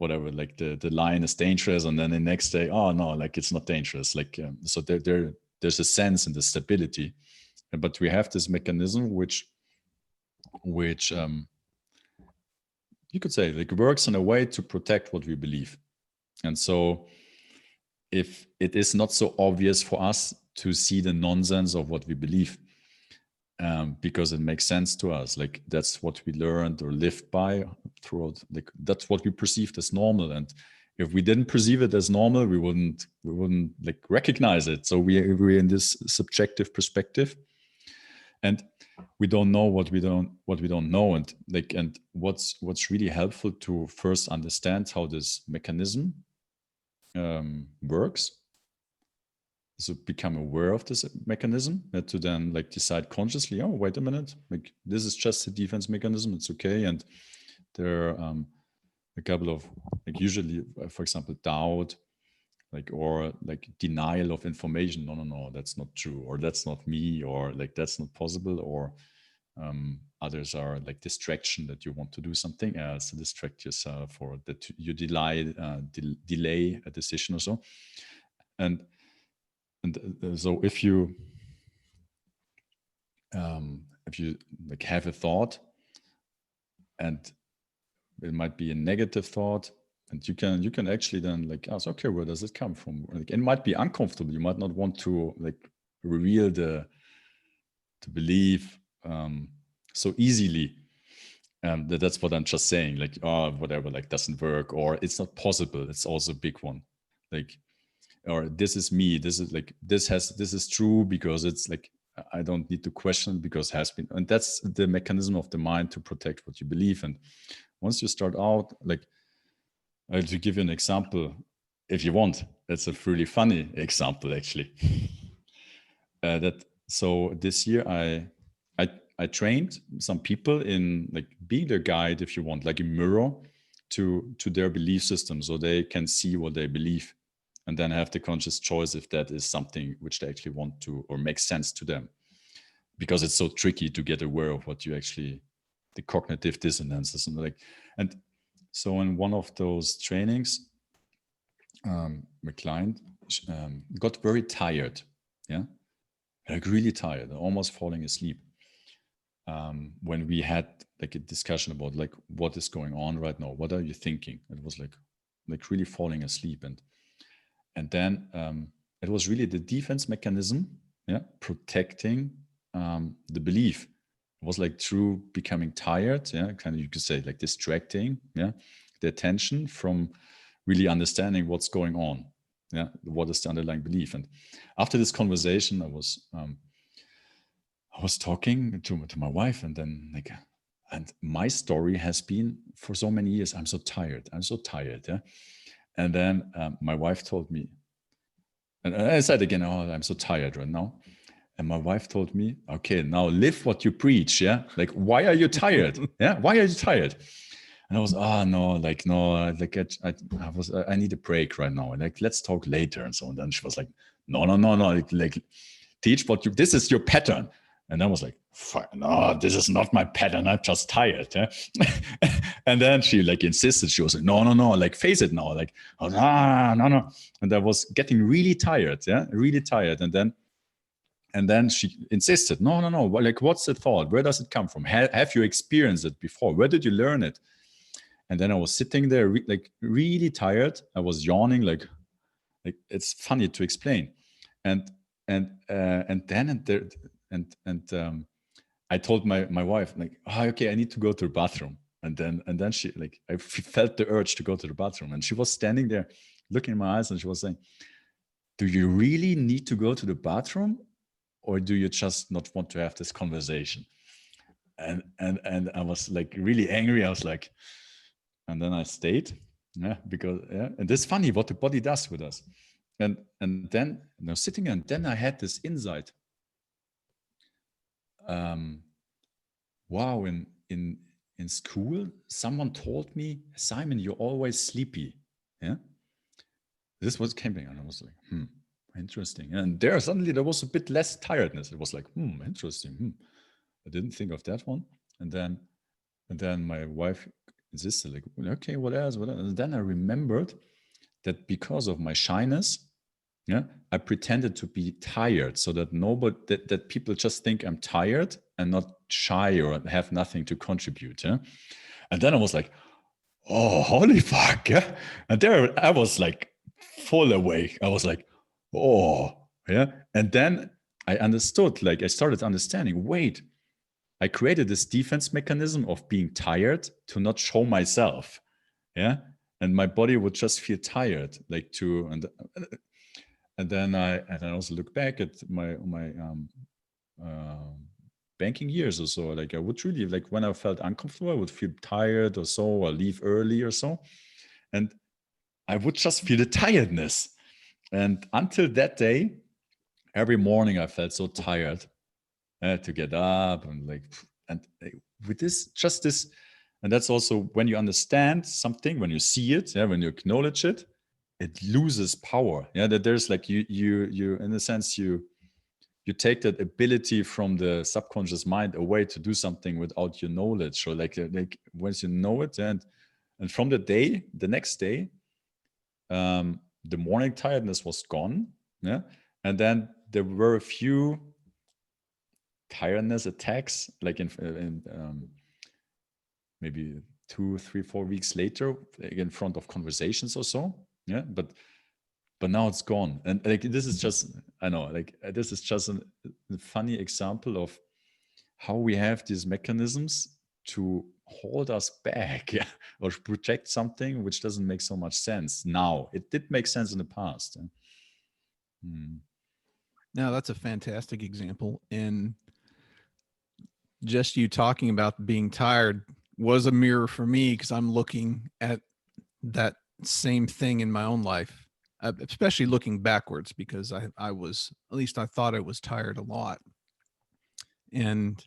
whatever, like the line is dangerous, and then the next day, oh no, like it's not dangerous. Like so there's a sense in the stability, but we have this mechanism which you could say like works in a way to protect what we believe. And so if it is not so obvious for us to see the nonsense of what we believe, because it makes sense to us, like that's what we learned or lived by throughout, like that's what we perceived as normal. And if we didn't perceive it as normal, we wouldn't like recognize it. So we're in this subjective perspective, and we don't know what we don't know. And like, and what's really helpful to first understand how this mechanism works, so become aware of this mechanism, to then like decide consciously, oh wait a minute, like this is just a defense mechanism, it's okay. And there are a couple of, like usually for example doubt, like, or like denial of information, no, that's not true, or that's not me, or like that's not possible, or others are like distraction, that you want to do something else to distract yourself, or that you delay a decision or so. And so if you like have a thought, and it might be a negative thought, and you can actually then like ask, okay, where does it come from? Like, it might be uncomfortable, you might not want to like reveal the belief so easily. That's what I'm just saying, like, oh whatever, like doesn't work, or it's not possible, it's also a big one. Like, or this is me, this is like this is true because it's like I don't need to question because it has been. And that's the mechanism of the mind to protect what you believe. And once you start out, like, to give you an example, if you want, that's a really funny example actually. That so this year I trained some people in like being their guide, if you want, like a mirror to their belief system, so they can see what they believe, and then have the conscious choice if that is something which they actually want to, or makes sense to them. Because it's so tricky to get aware of what you actually, the cognitive dissonances and like. And so in one of those trainings, my client got very tired, yeah, like really tired, almost falling asleep. When we had like a discussion about like what is going on right now, what are you thinking? It was like really falling asleep. And then it was really the defense mechanism, yeah, protecting the belief. It was like through becoming tired, yeah, kind of, you could say like distracting, yeah, the attention from really understanding what's going on, yeah, what is the underlying belief. And after this conversation, I was talking to my wife, and then like, and my story has been for so many years, I'm so tired, yeah. And then my wife told me, and I said again, oh, I'm so tired right now. And my wife told me, okay, now live what you preach. Yeah. Like, why are you tired? Yeah. Why are you tired? And I was, no, like, no, like I need a break right now. Like, let's talk later. And so on. Then she was like, no, like teach what you, this is your pattern. And I was like, no, this is not my pattern. I'm just tired. Yeah? And then she like insisted. She was like, no, like face it now. Like, oh, no. And I was getting really tired. Yeah, really tired. And then she insisted, no. Like, what's the thought? Where does it come from? Have you experienced it before? Where did you learn it? And then I was sitting there, like really tired. I was yawning, like it's funny to explain. And I told my wife, like, oh, okay, I need to go to the bathroom. And then she, like, I felt the urge to go to the bathroom, and she was standing there looking in my eyes, and she was saying, do you really need to go to the bathroom, or do you just not want to have this conversation? And I was like really angry. I was like, and then I stayed, yeah, because yeah, and it's funny what the body does with us. And then sitting, and then I had this insight. Wow, in school, someone told me, Simon, you're always sleepy. Yeah, this was camping, and I was like, interesting. And there was a bit less tiredness. It was like, interesting. I didn't think of that one. And then my wife Is this like, okay, what else? What else? And then I remembered that because of my shyness, yeah, I pretended to be tired so that nobody, that people just think I'm tired and not shy or have nothing to contribute. Yeah. And then I was like, oh, holy fuck. Yeah. And there I was like full awake. I was like, oh, yeah. And then I understood, like I started understanding, wait, I created this defense mechanism of being tired to not show myself. Yeah. And my body would just feel tired, like to, and then I also look back at my uh, banking years or so. Like I would really, like when I felt uncomfortable, I would feel tired or so, or leave early or so, and I would just feel the tiredness. And until that day, every morning I felt so tired. I had to get up and like, and with this, just this, and that's also when you understand something, when you see it, yeah, when you acknowledge it, it loses power. Yeah, that there's like you in a sense you take that ability from the subconscious mind away to do something without your knowledge, or like once you know it, and from the next day, the morning tiredness was gone. Yeah, and then there were a few tiredness attacks, like in maybe 2, 3, 4 weeks later, like in front of conversations or so. Yeah, but now it's gone, and like this is just, I know, like this is just a funny example of how we have these mechanisms to hold us back, yeah, or project something which doesn't make so much sense now. It did make sense in the past. Yeah. Hmm. Now, that's a fantastic example. And just you talking about being tired was a mirror for me because I'm looking at that same thing in my own life, especially looking backwards because I was, at least I thought I was tired a lot. And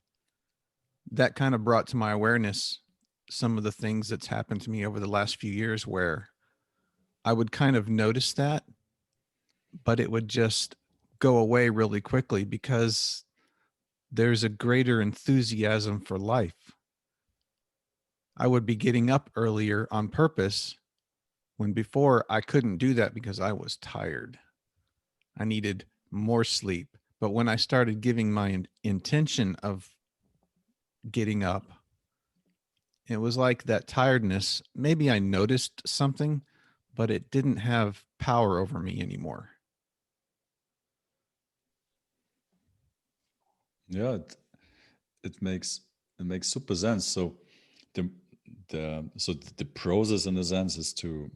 that kind of brought to my awareness some of the things that's happened to me over the last few years where I would kind of notice that, but it would just go away really quickly because there's a greater enthusiasm for life. I would be getting up earlier on purpose when before I couldn't do that because I was tired. I needed more sleep. But when I started giving my intention of getting up, it was like that tiredness. Maybe I noticed something, but it didn't have power over me anymore. Yeah, it makes super sense. So the the process in a sense is to,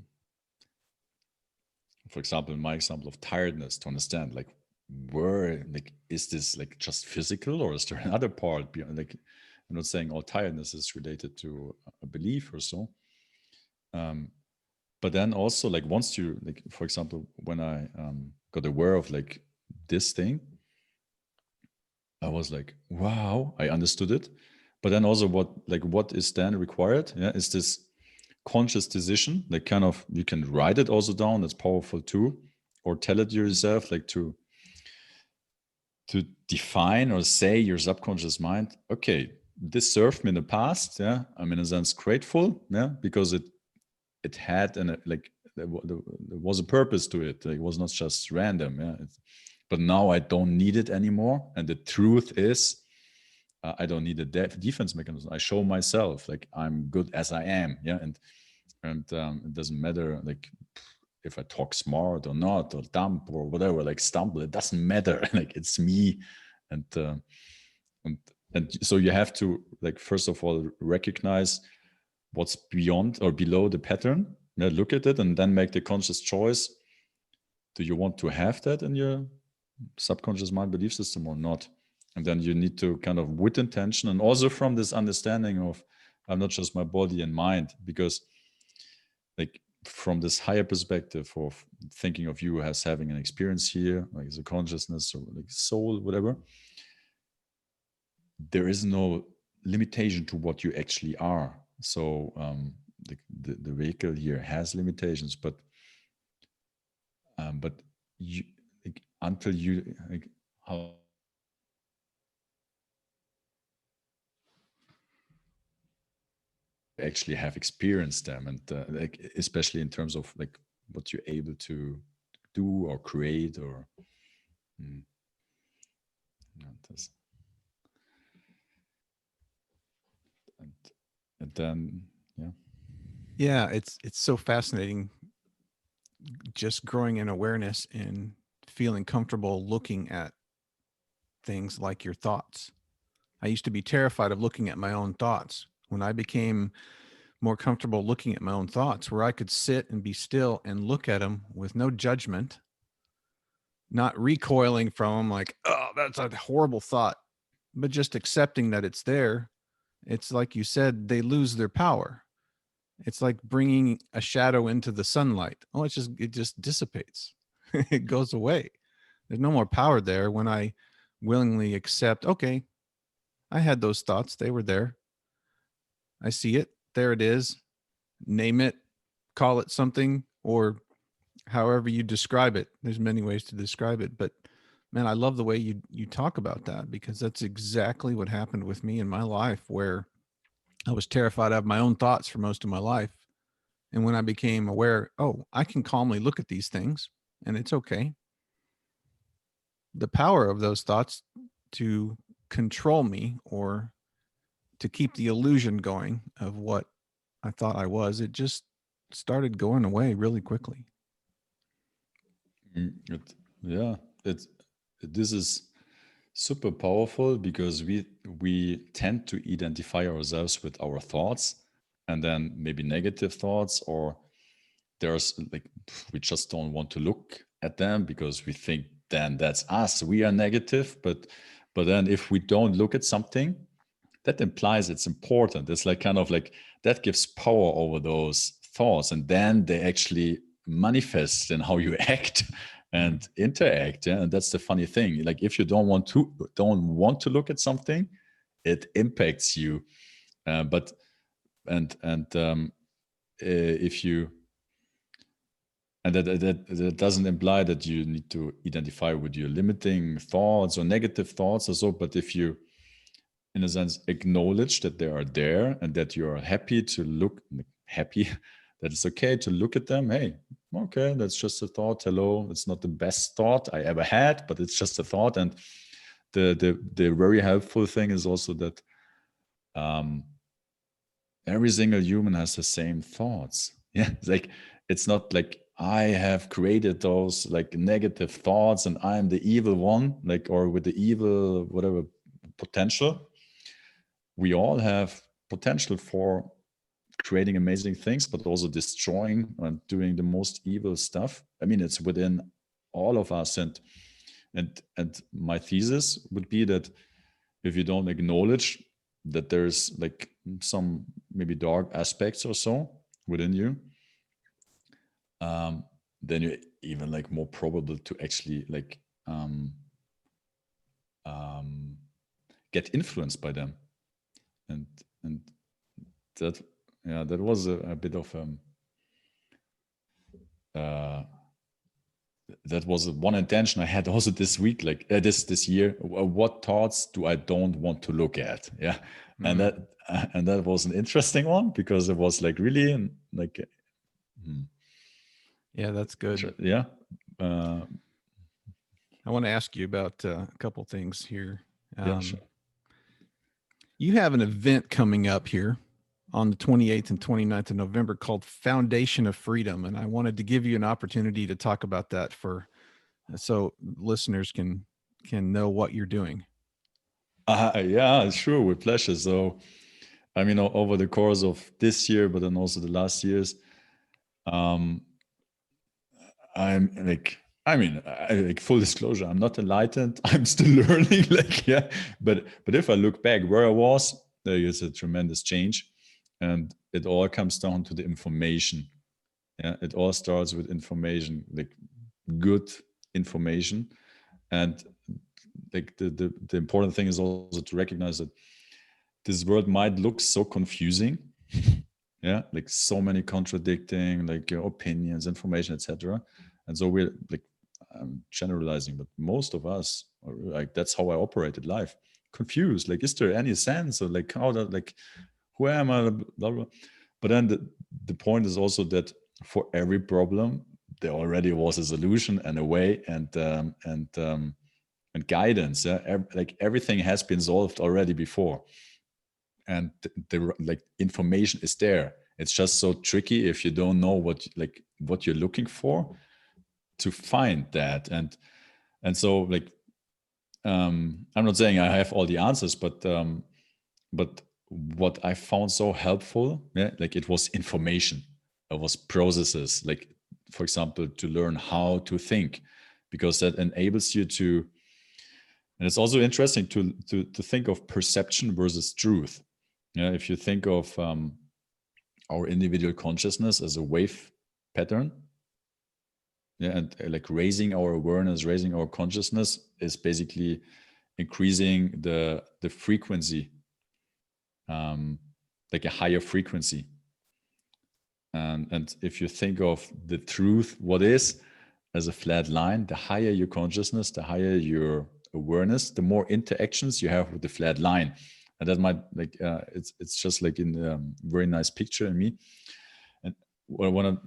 for example, in my example of tiredness, to understand like where, like, is this like just physical, or is there another part beyond? Like, I'm not saying all tiredness is related to a belief or so, but then also, like, once you, like, for example, when I got aware of like this thing, I was like, wow, I understood it. But then also, what is then required? Yeah, is this conscious decision? Like, kind of, you can write it also down. That's powerful too, or tell it yourself, like to define or say your subconscious mind. Okay, this served me in the past. Yeah, I'm in a sense grateful. Yeah, because it had like there was a purpose to it. Like, it was not just random. Yeah, but now I don't need it anymore. And the truth is, I don't need a defense mechanism. I show myself like I'm good as I am. Yeah, and it doesn't matter like if I talk smart or not, or dumb or whatever, like stumble. It doesn't matter. Like, it's me, and uh, and and so you have to, like, first of all, recognize what's beyond or below the pattern. Yeah, look at it and then make the conscious choice. Do you want to have that in your subconscious mind belief system or not? And then you need to kind of, with intention, and also from this understanding of I'm not just my body and mind, because like from this higher perspective of thinking of you as having an experience here, like as a consciousness or like soul, whatever, there is no limitation to what you actually are. So the vehicle here has limitations, but you, like, until you, like, how do I say it? actually have experienced them, and like especially in terms of like what you're able to do or create or mm, yeah, and, and then yeah. Yeah, it's so fascinating just growing in awareness and feeling comfortable looking at things like your thoughts. I used to be terrified of looking at my own thoughts. When I became more comfortable looking at my own thoughts, where I could sit and be still and look at them with no judgment, not recoiling from them like, oh, that's a horrible thought, but just accepting that it's there. It's like you said, they lose their power. It's like bringing a shadow into the sunlight. Oh, it just dissipates. It goes away. There's no more power there when I willingly accept, okay, I had those thoughts. They were there. I see it. There it is. Name it, call it something, or however you describe it. There's many ways to describe it, but man, I love the way you talk about that, because that's exactly what happened with me in my life, where I was terrified of my own thoughts for most of my life. And when I became aware, oh, I can calmly look at these things and it's okay. The power of those thoughts to control me or to keep the illusion going of what I thought I was, it just started going away really quickly. It, yeah, it's this is super powerful because we tend to identify ourselves with our thoughts, and then maybe negative thoughts, or there's like we just don't want to look at them because we think then that's us, we are negative. But then if we don't look at something, that implies it's important. It's like kind of like that gives power over those thoughts, and then they actually manifest in how you act and interact. Yeah? And that's the funny thing. Like if you don't want to look at something, it impacts you. But and if you and that doesn't imply that you need to identify with your limiting thoughts or negative thoughts or so. But if you in a sense acknowledge that they are there and that you're happy to look happy that it's okay to look at them, hey, okay, that's just a thought, hello, it's not the best thought I ever had, but it's just a thought. And the very helpful thing is also that every single human has the same thoughts. Yeah, it's like it's not like I have created those like negative thoughts and I'm the evil one, like, or with the evil whatever potential. We all have potential for creating amazing things, but also destroying and doing the most evil stuff. I mean, it's within all of us. And my thesis would be that if you don't acknowledge that there's like some maybe dark aspects or so within you, then you're even like more probable to actually like get influenced by them. And that, yeah, that was a bit of uh, that was one intention I had also this week, like this year. What thoughts do I don't want to look at? Yeah, and Mm. that was an interesting one because it was like really like Yeah, that's good. yeah. Uh, I want to ask you about a couple things here. yeah, sure. You have an event coming up here on the 28th and 29th of November called Foundation of Freedom. And I wanted to give you an opportunity to talk about that for so listeners can know what you're doing. Yeah, sure, with pleasure. So, I mean, over the course of this year, but then also the last years, um, I'm like, I mean, like full disclosure, I'm not enlightened. I'm still learning. Like, yeah, but if I look back where I was, there is a tremendous change, and it all comes down to the information. Yeah, it all starts with information, like good information, and like the important thing is also to recognize that this world might look so confusing. Yeah, like so many contradicting like your opinions, information, etc. And so we're like, I'm generalizing, but most of us are like, that's how I operated life, confused. Like, is there any sense, or like how that, like who am I, blah, blah. But then the point is also that for every problem there already was a solution and a way and guidance. Like everything has been solved already before, and the like information is there. It's just so tricky if you don't know what you're looking for to find that. And so like I'm not saying I have all the answers, but what I found so helpful, yeah, like it was information, it was processes, like for example to learn how to think, because that enables you to. And it's also interesting to think of perception versus truth. Yeah, if you think of our individual consciousness as a wave pattern, yeah, and like raising our awareness, raising our consciousness is basically increasing the frequency, like a higher frequency. And if you think of the truth, what is as a flat line, the higher your consciousness, the higher your awareness, the more interactions you have with the flat line. And that might like it's just like in a very nice picture in me. And one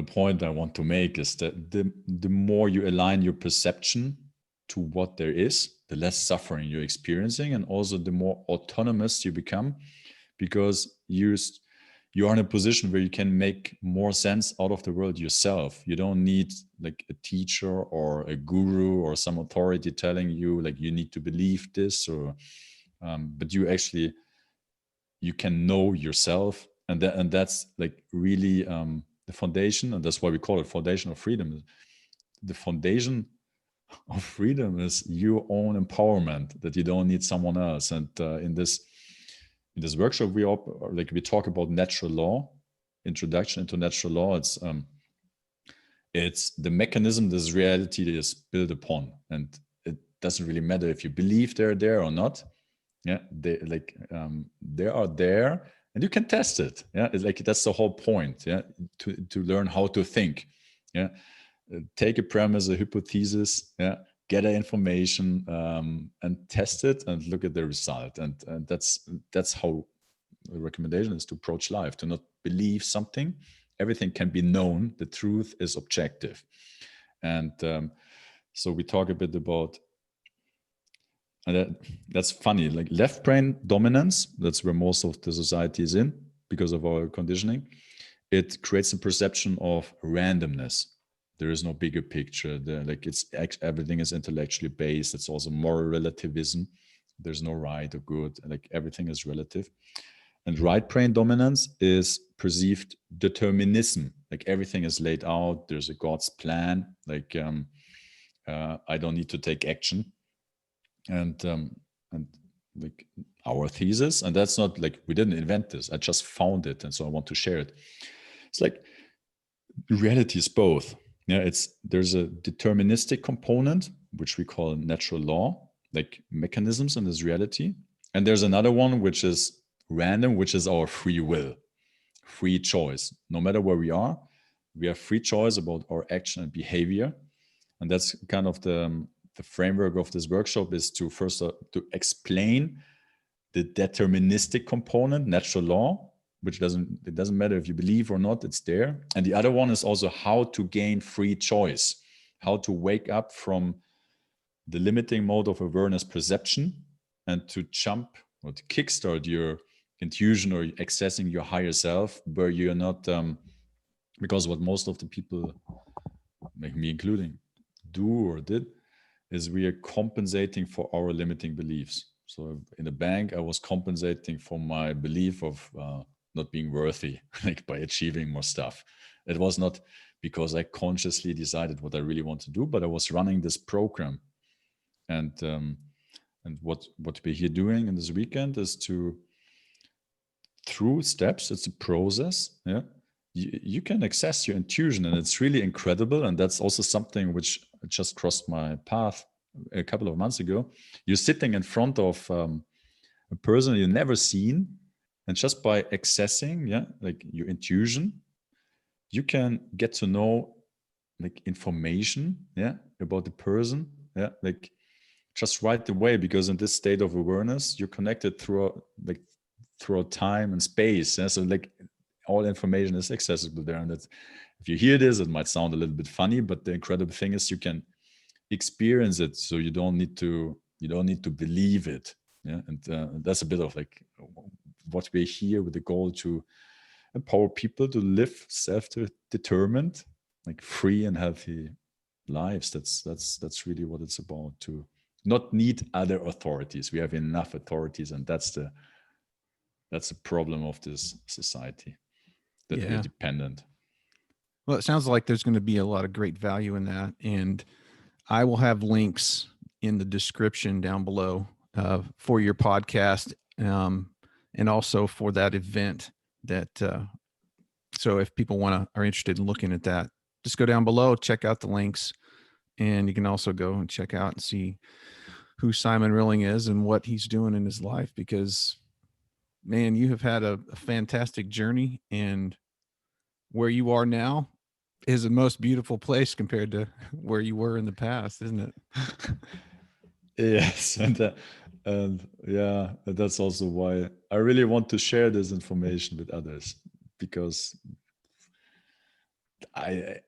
point I want to make is that the more you align your perception to what there is, the less suffering you're experiencing, and also the more autonomous you become, because you are in a position where you can make more sense out of the world yourself. You don't need like a teacher or a guru or some authority telling you like you need to believe this, or but you can know yourself, and that's like really the foundation, and that's why we call it foundation of freedom. The foundation of freedom is your own empowerment, that you don't need someone else. And in this workshop we talk about natural law, introduction into natural law. It's the mechanism this reality is built upon, and it doesn't really matter if you believe they're there or not. Yeah, they are there, and you can test it. Yeah, it's like that's the whole point. Yeah, to learn how to think. Yeah, take a premise, a hypothesis. Yeah, gather information and test it and look at the result. And that's how the recommendation is to approach life, to not believe something. Everything can be known. The truth is objective. And so we talk a bit about, and that's funny, like left brain dominance, that's where most of the society is in because of our conditioning. It creates a perception of randomness. There is no bigger picture. Everything is intellectually based. It's also moral relativism. There's no right or good. Like everything is relative. And right brain dominance is perceived determinism. Like everything is laid out. There's a God's plan. Like I don't need to take action. And like our thesis, and that's not like we didn't invent this. I just found it, and so I want to share it. It's like reality is both. Yeah, there's a deterministic component which we call natural law, like mechanisms in this reality, and there's another one which is random, which is our free will, free choice. No matter where we have free choice about our action and behavior, and that's kind of the framework of this workshop, is to first to explain the deterministic component, natural law, which it doesn't matter if you believe or not, it's there. And the other one is also how to gain free choice, how to wake up from the limiting mode of awareness perception and to jump or to kickstart your intuition or accessing your higher self, where you're not, because what most of the people, like me including, do or did, is we are compensating for our limiting beliefs. So in the bank, I was compensating for my belief of not being worthy, like by achieving more stuff. It was not because I consciously decided what I really want to do, but I was running this program. And what we're here doing in this weekend is to, through steps, it's a process. Yeah, you can access your intuition, and it's really incredible. And that's also something which just crossed my path a couple of months ago. You're sitting in front of a person you've never seen, and just by accessing, yeah, like your intuition, you can get to know like information, yeah, about the person, yeah, like just right away, because in this state of awareness, you're connected through like throughout time and space. Yeah? So like all information is accessible there. And that if you hear this, it might sound a little bit funny, but the incredible thing is you can experience it. So you don't need to believe it. Yeah. And that's a bit of like what we're here with the goal to empower people to live self-determined, like free and healthy lives. That's really what it's about, to not need other authorities. We have enough authorities, and that's the problem of this society, that we are Yeah. dependent. Well, it sounds like there's going to be a lot of great value in that. And I will have links in the description down below for your podcast, and also for that event that, so if people are interested in looking at that, just go down below, check out the links, and you can also go and check out and see who Simon Rilling is and what he's doing in his life, because man, you have had a fantastic journey, and where you are now is the most beautiful place compared to where you were in the past, isn't it? Yes, and yeah, that's also why I really want to share this information with others, because I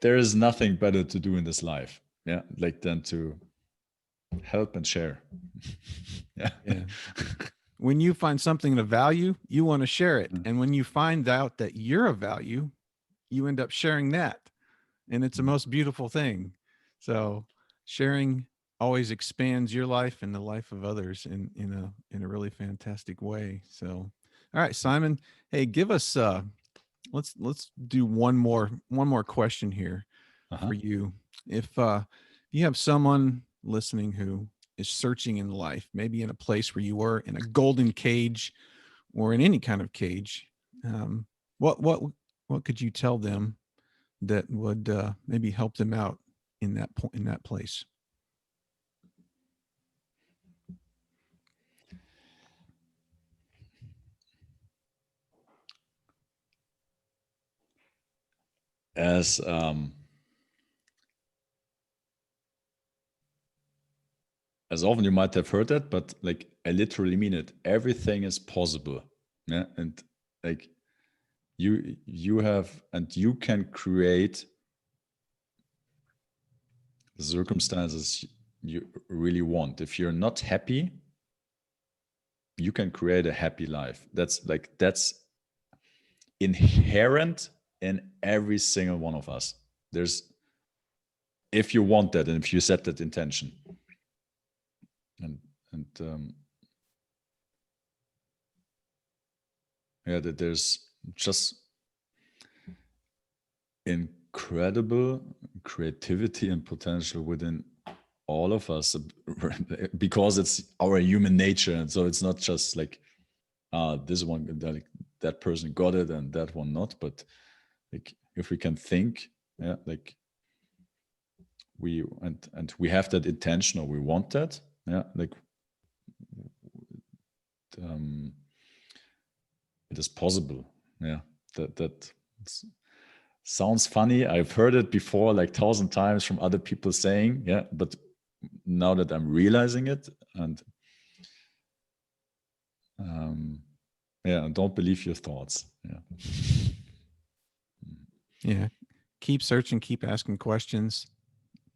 there is nothing better to do in this life, yeah, like than to help and share. Yeah. Yeah. When you find something of value, you want to share it. Mm. And when you find out that you're of value, you end up sharing that. And it's the most beautiful thing. So sharing always expands your life and the life of others in a really fantastic way. So all right, Simon, hey, give us let's do one more question here Uh-huh. for you. If you have someone listening who is searching in life, maybe in a place where you were in a golden cage or in any kind of cage, um, what could you tell them that would maybe help them out in that point, in that place? As often you might have heard that, but like I literally mean it. Everything is possible. Yeah. And like you have, and you can create the circumstances you really want. If you're not happy, you can create a happy life. That's inherent in every single one of us. There's, if you want that, and if you set that intention, and yeah, that there's just incredible creativity and potential within all of us, because it's our human nature. And so it's not just like this one, that person got it and that one not, but like if we can think, yeah, like we and we have that intention, or we want that, yeah, like it is possible. Yeah, that sounds funny. I've heard it before like 1,000 times from other people saying, yeah, but now that I'm realizing it, and yeah, don't believe your thoughts. Yeah. Yeah. Keep searching, keep asking questions,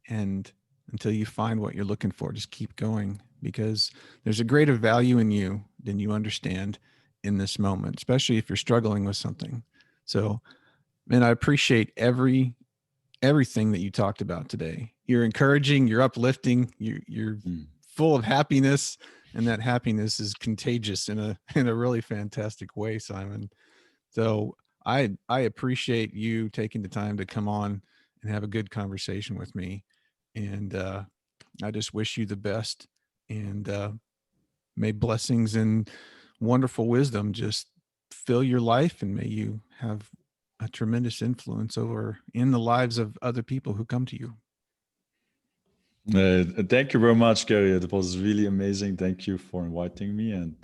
and until you find what you're looking for, just keep going, because there's a greater value in you than you understand in this moment, especially if you're struggling with something. So, man, I appreciate everything that you talked about today. You're encouraging, you're uplifting, you're full of happiness, and that happiness is contagious in a really fantastic way, Simon. So I appreciate you taking the time to come on and have a good conversation with me. And I just wish you the best, and may blessings and wonderful wisdom just fill your life, and may you have a tremendous influence over in the lives of other people who come to you. Thank you very much, Gary. It was really amazing. Thank you for inviting me, and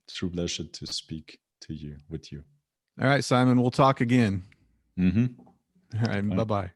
true pleasure to speak to you with you. All right, Simon, we'll talk again. Mm-hmm. All right, bye bye.